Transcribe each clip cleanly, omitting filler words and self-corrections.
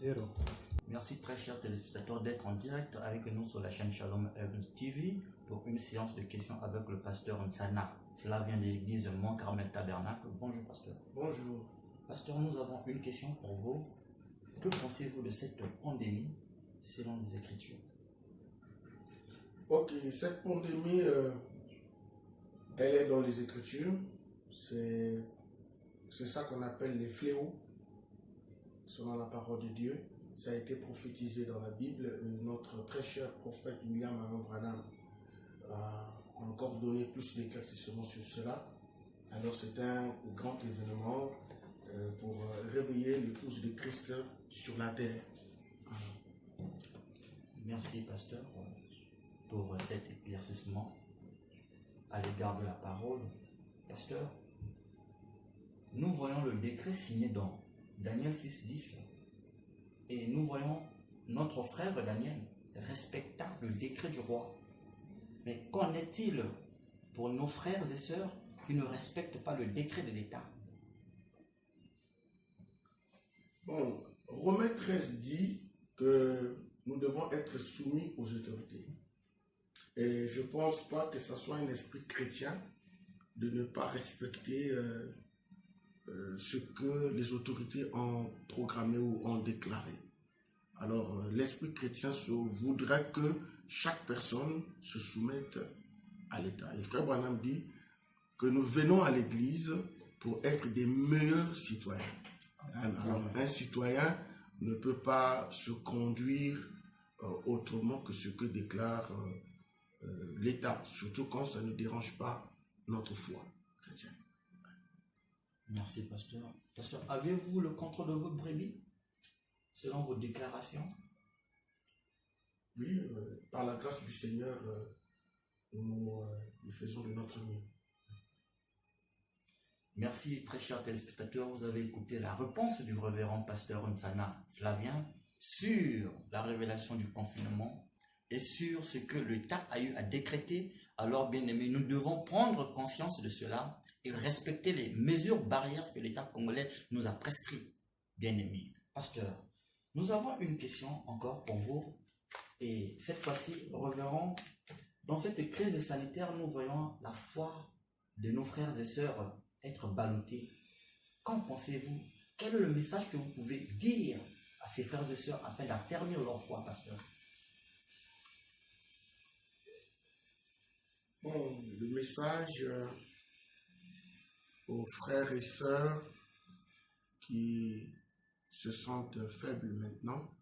Zéro. Merci très chers téléspectateurs d'être en direct avec nous sur la chaîne Shalom TV pour une séance de questions avec le pasteur Nsana Flavien de l'église Mont Carmel Tabernacle. Bonjour pasteur. Bonjour. Pasteur, nous avons une question pour vous. Que pensez-vous de cette pandémie selon les Écritures? Ok, cette pandémie, elle est dans les Écritures. C'est ça qu'on appelle les fléaux, selon la parole de Dieu. Ça a été prophétisé dans la Bible. Notre très cher prophète William Branham a encore donné plus d'éclaircissements sur cela. Alors c'est un grand événement pour réveiller l'épouse de Christ sur la terre. Merci pasteur pour cet éclaircissement à l'égard de la parole. Pasteur, nous voyons le décret signé dans Daniel 6:10 et nous voyons notre frère Daniel respectant le décret du roi. Mais qu'en est-il pour nos frères et sœurs qui ne respectent pas le décret de l'État? Bon, Romains 13 dit que nous devons être soumis aux autorités. Et je ne pense pas que ce soit un esprit chrétien de ne pas respecter ce que les autorités ont programmé ou ont déclaré. Alors, l'esprit chrétien voudrait que chaque personne se soumette à l'État. Et Frère Branham dit que nous venons à l'église pour être des meilleurs citoyens. Alors, un citoyen ne peut pas se conduire autrement que ce que déclare l'État, surtout quand ça ne dérange pas notre foi chrétienne. Merci, pasteur. Pasteur, avez-vous le contrôle de votre brebis selon vos déclarations? Oui, par la grâce du Seigneur, nous faisons de notre mieux. Merci, très chers téléspectateurs. Vous avez écouté la réponse du révérend pasteur Nsana Flavien sur la révélation du confinement et sur ce que l'État a eu à décréter. Alors, bien aimés, nous devons prendre conscience de cela et respecter les mesures barrières que l'État congolais nous a prescrites. Bien aimés, pasteur, nous avons une question encore pour vous. Et cette fois-ci, révérend, dans cette crise sanitaire, nous voyons la foi de nos frères et sœurs être ballottée. Qu'en pensez-vous? Quel est le message que vous pouvez dire à ces frères et sœurs afin d'affermir leur foi, pasteur? Bon, le message aux frères et sœurs qui se sentent faibles maintenant,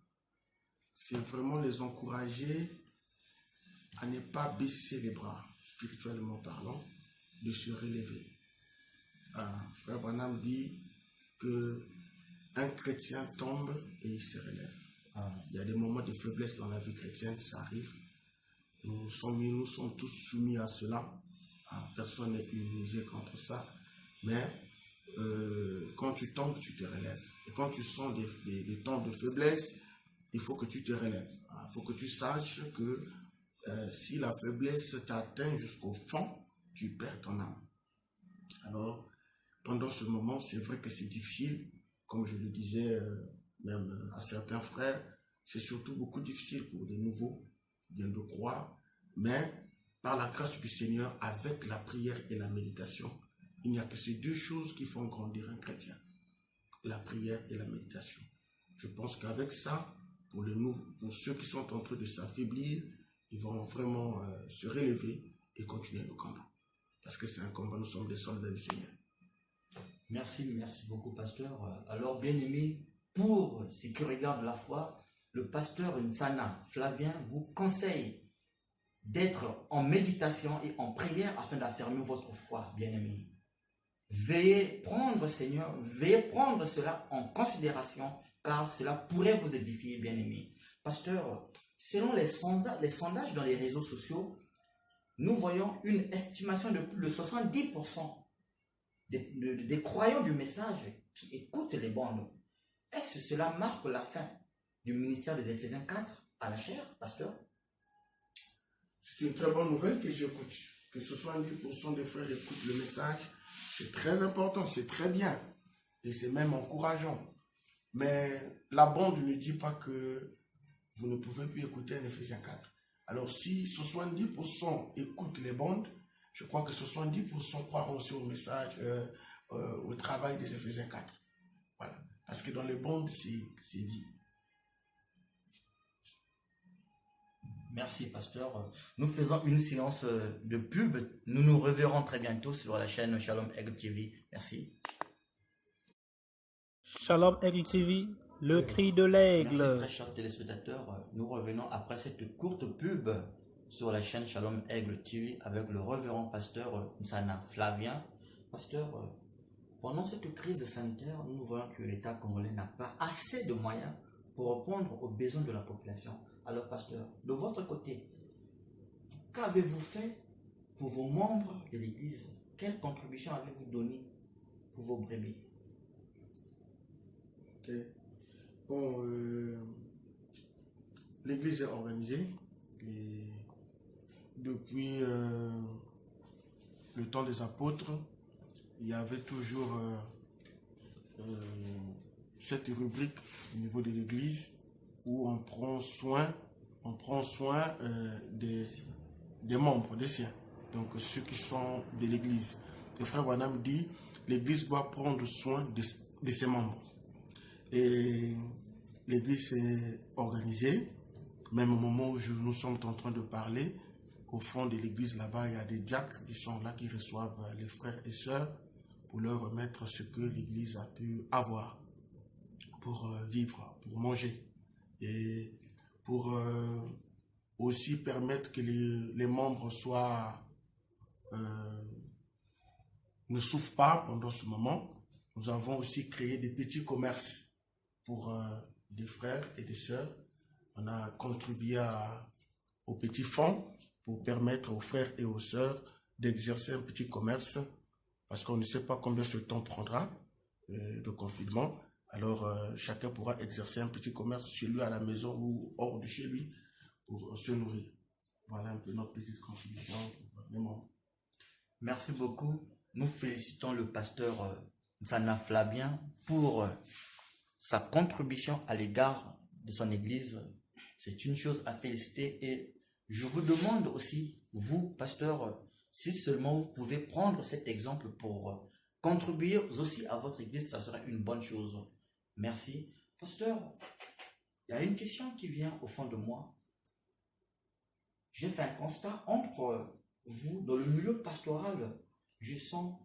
c'est vraiment les encourager à ne pas baisser les bras, spirituellement parlant, de se relever. Frère Branham dit que un chrétien tombe et il se relève. Il y a des moments de faiblesse dans la vie chrétienne, ça arrive. Nous sommes tous soumis à cela. Personne n'est immunisé contre ça. Mais quand tu tombes, tu te relèves. Et quand tu sens des temps de faiblesse, il faut que tu te relèves. Il faut que tu saches que si la faiblesse t'atteint jusqu'au fond, tu perds ton âme. Alors, pendant ce moment, c'est vrai que c'est difficile. Comme je le disais même à certains frères, c'est surtout beaucoup difficile pour les nouveaux de croire. Mais par la grâce du Seigneur, avec la prière et la méditation, il n'y a que ces deux choses qui font grandir un chrétien. La prière et la méditation. Je pense qu'avec ça, pour ceux qui sont en train de s'affaiblir, ils vont vraiment se relever et continuer le combat. Parce que c'est un combat, nous sommes des soldats du Seigneur. Merci beaucoup, pasteur. Alors, bien aimé, pour ce qui regarde la foi, le pasteur Nsana Flavien vous conseille d'être en méditation et en prière afin d'affermir votre foi, bien aimé. Veuillez prendre, Seigneur, veuillez prendre cela en considération, car cela pourrait vous édifier, bien aimé. Pasteur, selon les sondages dans les réseaux sociaux, nous voyons une estimation de plus de 70% des croyants du message qui écoutent les bandes. Est-ce que cela marque la fin du ministère des Éphésiens 4 à la chair, pasteur? C'est une très bonne nouvelle que j'écoute. Que 70% des frères écoutent le message, c'est très important, c'est très bien. Et c'est même encourageant. Mais la bande ne dit pas que vous ne pouvez plus écouter un Éphésiens 4. Alors si 70% écoutent les bandes, je crois que 70% croiront aussi au message, au travail des Éphésiens 4. Voilà. Parce que dans les bandes, c'est dit. Merci, pasteur. Nous faisons une séance de pub. Nous nous reverrons très bientôt sur la chaîne Shalom Aigle TV. Merci. Shalom Aigle TV, le cri de l'aigle. Merci, très chers téléspectateurs. Nous revenons après cette courte pub sur la chaîne Shalom Aigle TV avec le révérend pasteur Nsana Flavien. Pasteur, pendant cette crise sanitaire, nous voyons que l'État congolais n'a pas assez de moyens pour répondre aux besoins de la population. Alors, pasteur, de votre côté, qu'avez-vous fait pour vos membres de l'Église? Quelle contribution avez-vous donné pour vos brebis? Ok. Bon, l'Église est organisée et depuis le temps des apôtres, il y avait toujours cette rubrique au niveau de l'Église où on prend soin des membres, des siens, donc ceux qui sont de l'Église. Le frère Branham dit, l'Église doit prendre soin de ses membres. Et l'Église est organisée, même au moment où nous sommes en train de parler, au fond de l'Église là-bas, il y a des diacres qui sont là, qui reçoivent les frères et sœurs pour leur remettre ce que l'Église a pu avoir pour vivre, pour manger. Et pour aussi permettre que les membres ne souffrent pas pendant ce moment. Nous avons aussi créé des petits commerces pour des frères et des sœurs. On a contribué au petit fonds pour permettre aux frères et aux sœurs d'exercer un petit commerce parce qu'on ne sait pas combien ce temps prendra de confinement. Alors, chacun pourra exercer un petit commerce chez lui à la maison ou hors de chez lui pour se nourrir. Voilà un peu notre petite contribution pour les membres. Merci beaucoup. Nous félicitons le pasteur Nsana Flavien pour sa contribution à l'égard de son église. C'est une chose à féliciter et je vous demande aussi, vous, pasteur, si seulement vous pouvez prendre cet exemple pour contribuer aussi à votre église, ça serait une bonne chose. Merci. Pasteur, il y a une question qui vient au fond de moi. J'ai fait un constat entre vous, dans le milieu pastoral, je sens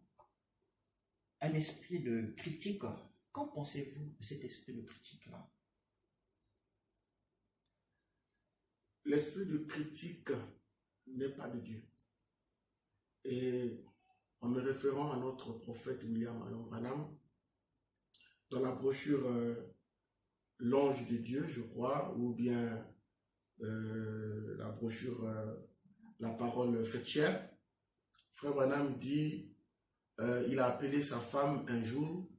un esprit de critique. Qu'en pensez-vous de cet esprit de critique-là? L'esprit de critique n'est pas de Dieu. Et en me référant à notre prophète William Branham, dans la brochure L'Ange de Dieu, je crois, ou bien la brochure La Parole faite chair, frère Branham dit, il a appelé sa femme un jour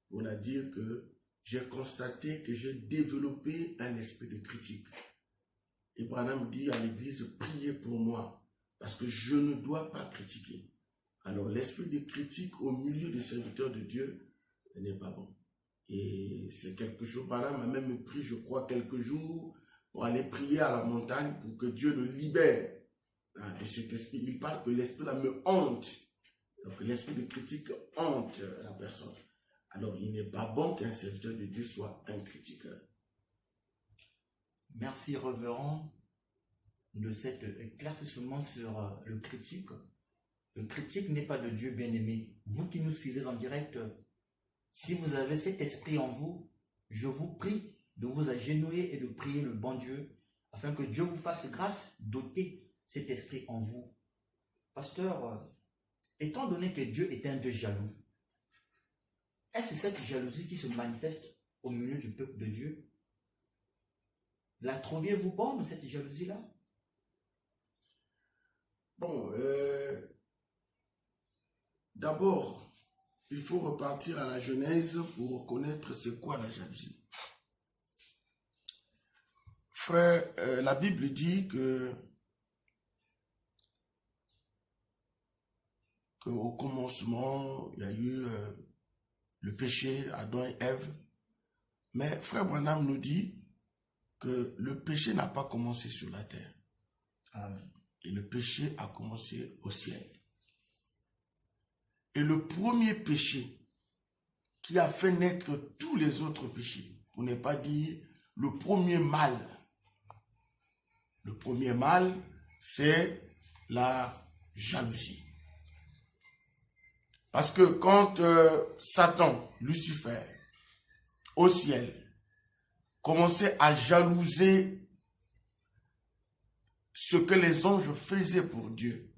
pour la dire que j'ai constaté que j'ai développé un esprit de critique. Et Branham dit à l'église, priez pour moi, parce que je ne dois pas critiquer. Alors l'esprit de critique au milieu des serviteurs de Dieu n'est pas bon. Et c'est quelque chose, Branham a même pris, je crois, quelques jours pour aller prier à la montagne pour que Dieu le libère de cet esprit. Il parle que l'esprit là me hante. Donc l'esprit de critique hante la personne. Alors il n'est pas bon qu'un serviteur de Dieu soit un critiqueur. Merci, révérend, de cet éclaircissement sur le critique. Le critique n'est pas de Dieu, bien-aimé. Vous qui nous suivez en direct, si vous avez cet esprit en vous, je vous prie de vous agenouiller et de prier le bon Dieu, afin que Dieu vous fasse grâce d'ôter cet esprit en vous. Pasteur, étant donné que Dieu est un Dieu jaloux, est-ce cette jalousie qui se manifeste au milieu du peuple de Dieu? La trouviez-vous bonne, cette jalousie-là? Bon, d'abord, il faut repartir à la Genèse pour reconnaître c'est quoi la jalousie. Frère, la Bible dit qu'au commencement, il y a eu le péché, Adam et Ève. Mais Frère Branham nous dit que le péché n'a pas commencé sur la terre. Amen. Et le péché a commencé au ciel. Et le premier péché qui a fait naître tous les autres péchés, pour ne pas dire le premier mal. Le premier mal, c'est la jalousie. Parce que quand Satan, Lucifer, au ciel, commençait à jalouser ce que les anges faisaient pour Dieu,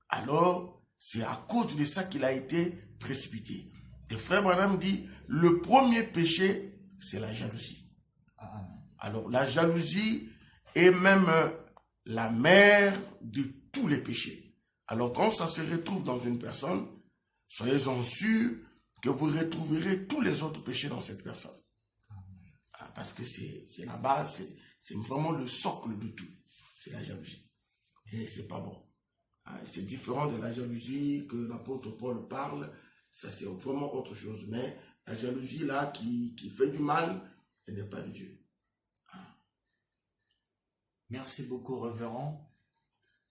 alors c'est à cause de ça qu'il a été précipité. Et Frère Branham dit, le premier péché, c'est la jalousie. Amen. Alors la jalousie est même la mère de tous les péchés. Alors quand ça se retrouve dans une personne, soyez-en sûrs que vous retrouverez tous les autres péchés dans cette personne. Parce que c'est la base, c'est vraiment le socle de tout. C'est la jalousie. Et c'est pas bon. C'est différent de la jalousie que l'apôtre Paul parle. Ça, c'est vraiment autre chose. Mais la jalousie, là, qui fait du mal, elle n'est pas de Dieu. Merci beaucoup, révérend.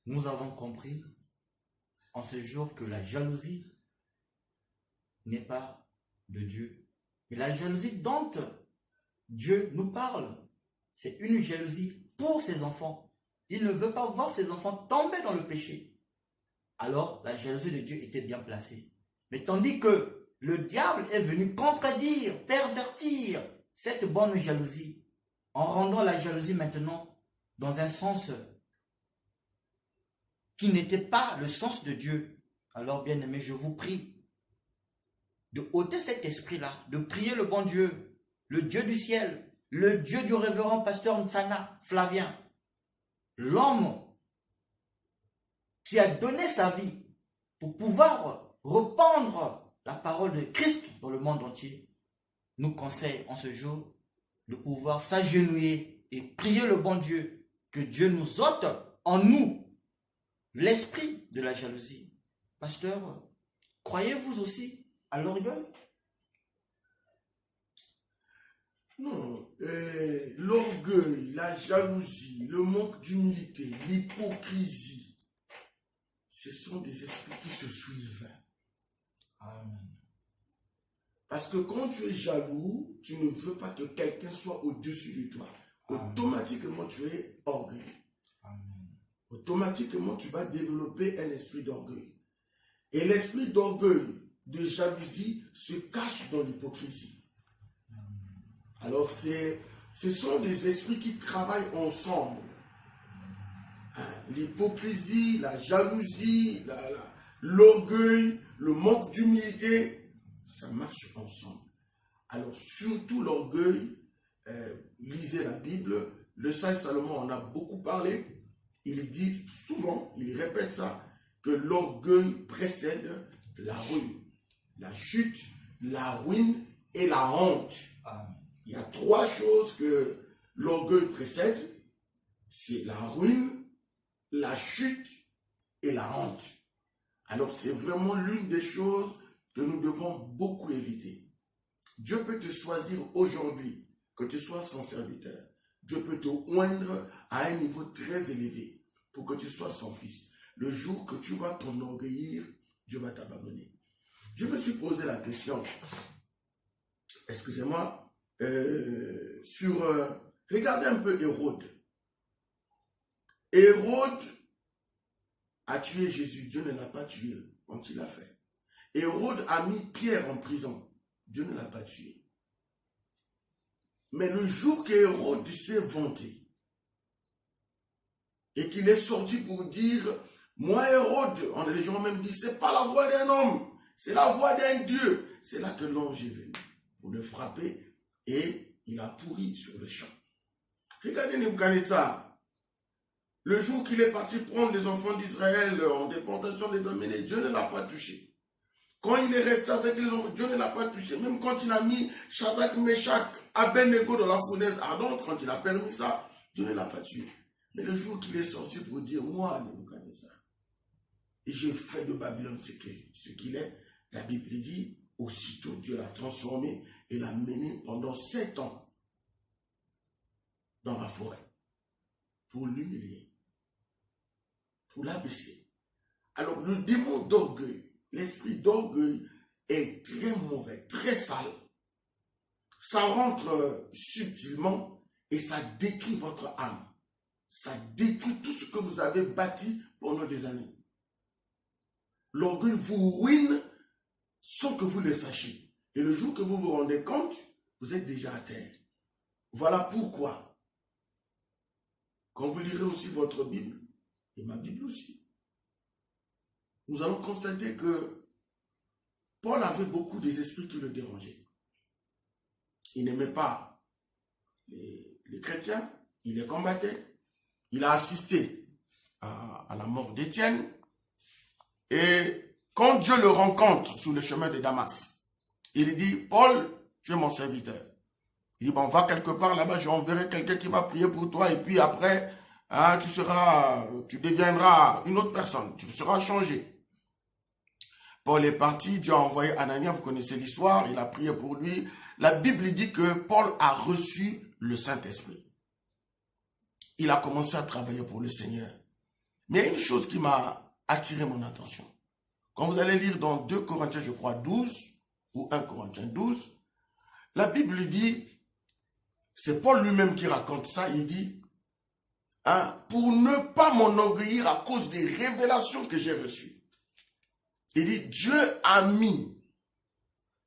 Nous avons compris en ce jour que la jalousie n'est pas de Dieu. Mais la jalousie dont Dieu nous parle, c'est une jalousie pour ses enfants. Il ne veut pas voir ses enfants tomber dans le péché. Alors, la jalousie de Dieu était bien placée. Mais tandis que le diable est venu contredire, pervertir cette bonne jalousie, en rendant la jalousie maintenant dans un sens qui n'était pas le sens de Dieu. Alors, bien-aimés, je vous prie de ôter cet esprit-là, de prier le bon Dieu, le Dieu du ciel, le Dieu du révérend pasteur Nsana Flavien, l'homme qui a donné sa vie pour pouvoir répandre la parole de Christ dans le monde entier, nous conseille en ce jour de pouvoir s'agenouiller et prier le bon Dieu, que Dieu nous ôte en nous l'esprit de la jalousie. Pasteur, croyez-vous aussi à l'orgueil? Non, l'orgueil, la jalousie, le manque d'humilité, l'hypocrisie, ce sont des esprits qui se suivent. Amen. Parce que quand tu es jaloux, tu ne veux pas que quelqu'un soit au-dessus de toi. Amen. Automatiquement, tu es orgueilleux. Amen. Automatiquement, tu vas développer un esprit d'orgueil. Et l'esprit d'orgueil, de jalousie, se cache dans l'hypocrisie. Alors, ce sont des esprits qui travaillent ensemble. L'hypocrisie, la jalousie, l'orgueil, le manque d'humilité, ça marche ensemble. Alors, surtout l'orgueil, lisez la Bible, le sage Salomon en a beaucoup parlé. Il dit souvent, il répète ça, que l'orgueil précède la ruine, la chute, la ruine et la honte. Amen. Il y a trois choses que l'orgueil précède, c'est la ruine, la chute et la honte. Alors c'est vraiment l'une des choses que nous devons beaucoup éviter. Dieu peut te choisir aujourd'hui, que tu sois son serviteur. Dieu peut te oindre à un niveau très élevé pour que tu sois son fils. Le jour que tu vas t'enorgueillir, Dieu va t'abandonner. Je me suis posé la question, excusez-moi, regardez un peu Hérode. Hérode a tué Jésus, Dieu ne l'a pas tué quand il l'a fait. Hérode a mis Pierre en prison, Dieu ne l'a pas tué. Mais le jour qu'Hérode s'est vanté et qu'il est sorti pour dire, moi Hérode, les gens même disent, c'est pas la voix d'un homme, c'est la voix d'un Dieu. C'est là que l'ange est venu pour le frapper et il a pourri sur le champ. Regardez Nebuchadnezzar. Le jour qu'il est parti prendre les enfants d'Israël en déportation, les amener, Dieu ne l'a pas touché. Quand il est resté avec les enfants, Dieu ne l'a pas touché. Même quand il a mis Shadrach, Meshach, Abednego dans la fournaise ardente, quand il a permis ça, Dieu ne l'a pas tué. Mais le jour qu'il est sorti pour dire, moi, Nebuchadnezzar, et j'ai fait de Babylone ce qu'il est, la Bible dit, aussitôt Dieu l'a transformé et l'a mené pendant 7 ans dans la forêt pour l'humilier, pour l'abaisser. Alors le démon d'orgueil, l'esprit d'orgueil est très mauvais, très sale. Ça rentre subtilement et ça détruit votre âme. Ça détruit tout ce que vous avez bâti pendant des années. L'orgueil vous ruine sans que vous le sachiez. Et le jour que vous vous rendez compte, vous êtes déjà à terre. Voilà pourquoi, quand vous lirez aussi votre Bible, et ma Bible aussi, nous allons constater que Paul avait beaucoup des esprits qui le dérangeaient. Il n'aimait pas les chrétiens, il les combattait. Il a assisté à la mort d'Étienne. Et quand Dieu le rencontre sur le chemin de Damas, il dit, Paul, tu es mon serviteur. Il dit, bon, va quelque part là-bas, j'enverrai quelqu'un qui va prier pour toi. Et puis après, hein, tu deviendras une autre personne. Tu seras changé. Paul est parti, Dieu a envoyé Anania, vous connaissez l'histoire, il a prié pour lui. La Bible dit que Paul a reçu le Saint-Esprit. Il a commencé à travailler pour le Seigneur. Mais il y a une chose qui m'a attiré mon attention. Quand vous allez lire dans 2 Corinthiens, je crois, 12, ou 1 Corinthiens 12, la Bible dit, c'est Paul lui-même qui raconte ça, il dit, hein, pour ne pas m'enorgueillir à cause des révélations que j'ai reçues. Il dit, Dieu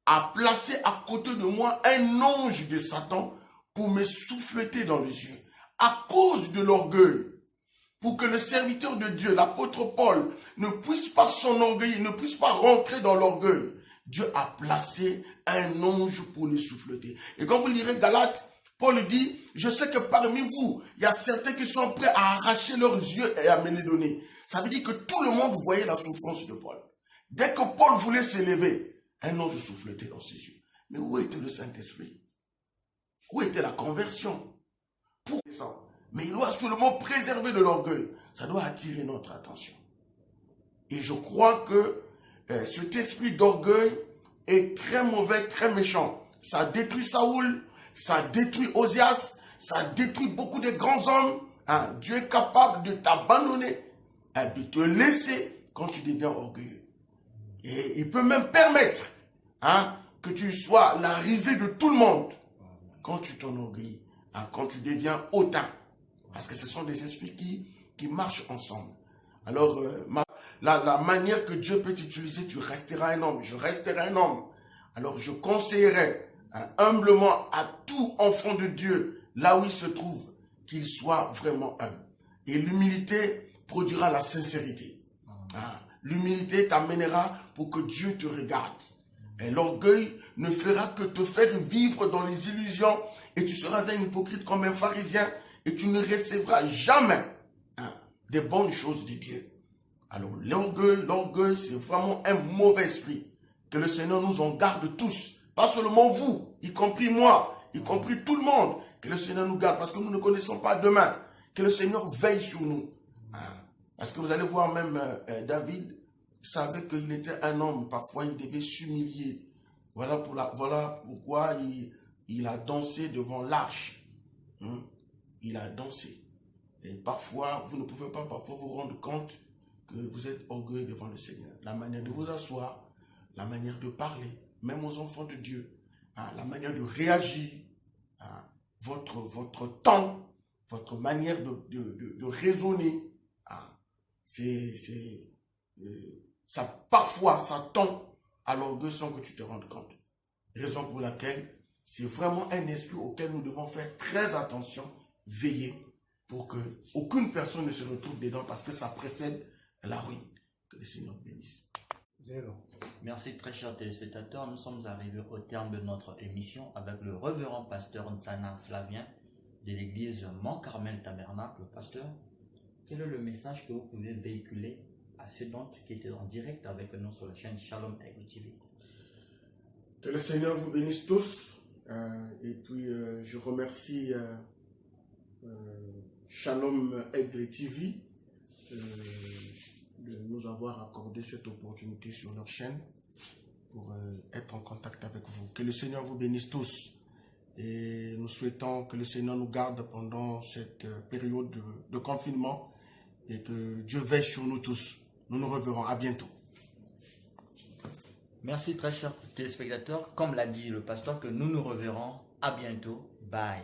a placé à côté de moi un ange de Satan pour me souffleter dans les yeux. À cause de l'orgueil, pour que le serviteur de Dieu, l'apôtre Paul, ne puisse pas s'enorgueillir, ne puisse pas rentrer dans l'orgueil. Dieu a placé un ange pour le souffleter. Et quand vous lirez Galates, Paul dit, je sais que parmi vous, il y a certains qui sont prêts à arracher leurs yeux et à me les donner. Ça veut dire que tout le monde voyait la souffrance de Paul. Dès que Paul voulait s'élever, un ange souffletait dans ses yeux. Mais où était le Saint-Esprit? Où était la conversion? Mais il doit seulement préserver de l'orgueil. Ça doit attirer notre attention. Et je crois que cet esprit d'orgueil est très mauvais, très méchant. Ça détruit Saoul, ça détruit Osias, ça détruit beaucoup de grands hommes. Hein. Dieu est capable de t'abandonner, de te laisser quand tu deviens orgueilleux. Et il peut même permettre que tu sois la risée de tout le monde quand tu t'enorgueillis, quand tu deviens hautain. Parce que ce sont des esprits qui marchent ensemble. Alors, la manière que Dieu peut t'utiliser, tu resteras un homme, je resterai un homme. Alors, je conseillerais humblement à tout enfant de Dieu, là où il se trouve, qu'il soit vraiment humble. Et l'humilité produira la sincérité. L'humilité t'amènera pour que Dieu te regarde. Et l'orgueil ne fera que te faire vivre dans les illusions et tu seras un hypocrite comme un pharisien et tu ne recevras jamais des bonnes choses de Dieu. Alors l'orgueil, c'est vraiment un mauvais esprit. Que le Seigneur nous en garde tous. Pas seulement vous, y compris moi, y compris tout le monde. Que le Seigneur nous garde parce que nous ne connaissons pas demain. Que le Seigneur veille sur nous. Parce que vous allez voir même David savait qu'il était un homme. Parfois, il devait s'humilier. Voilà pourquoi il a dansé devant l'arche. Il a dansé. Et parfois, vous ne pouvez pas parfois vous rendre compte que vous êtes orgueilleux devant le Seigneur. La manière de vous asseoir, la manière de parler, même aux enfants de Dieu, la manière de réagir, votre temps, votre manière de raisonner, parfois ça tend à l'orgueil sans que tu te rendes compte. Raison pour laquelle c'est vraiment un esprit auquel nous devons faire très attention, veiller pour que aucune personne ne se retrouve dedans parce que ça précède la ruine. Que le Seigneur bénisse. Merci très chers téléspectateurs. Nous sommes arrivés au terme de notre émission avec le révérend pasteur Ntsana Flavien de l'église Mont-Carmel Tabernacle. Pasteur, quel est le message que vous pouvez véhiculer à ceux d'entre qui étaient en direct avec nous sur la chaîne Shalom Aigle TV? Que le Seigneur vous bénisse tous. Et puis je remercie Shalom Aigle TV de nous avoir accordé cette opportunité sur leur chaîne pour être en contact avec vous. Que le Seigneur vous bénisse tous. Et nous souhaitons que le Seigneur nous garde pendant cette période de confinement et que Dieu veille sur nous tous. Nous nous reverrons. À bientôt. Merci très chers téléspectateurs. Comme l'a dit le pasteur, que nous nous reverrons. À bientôt. Bye.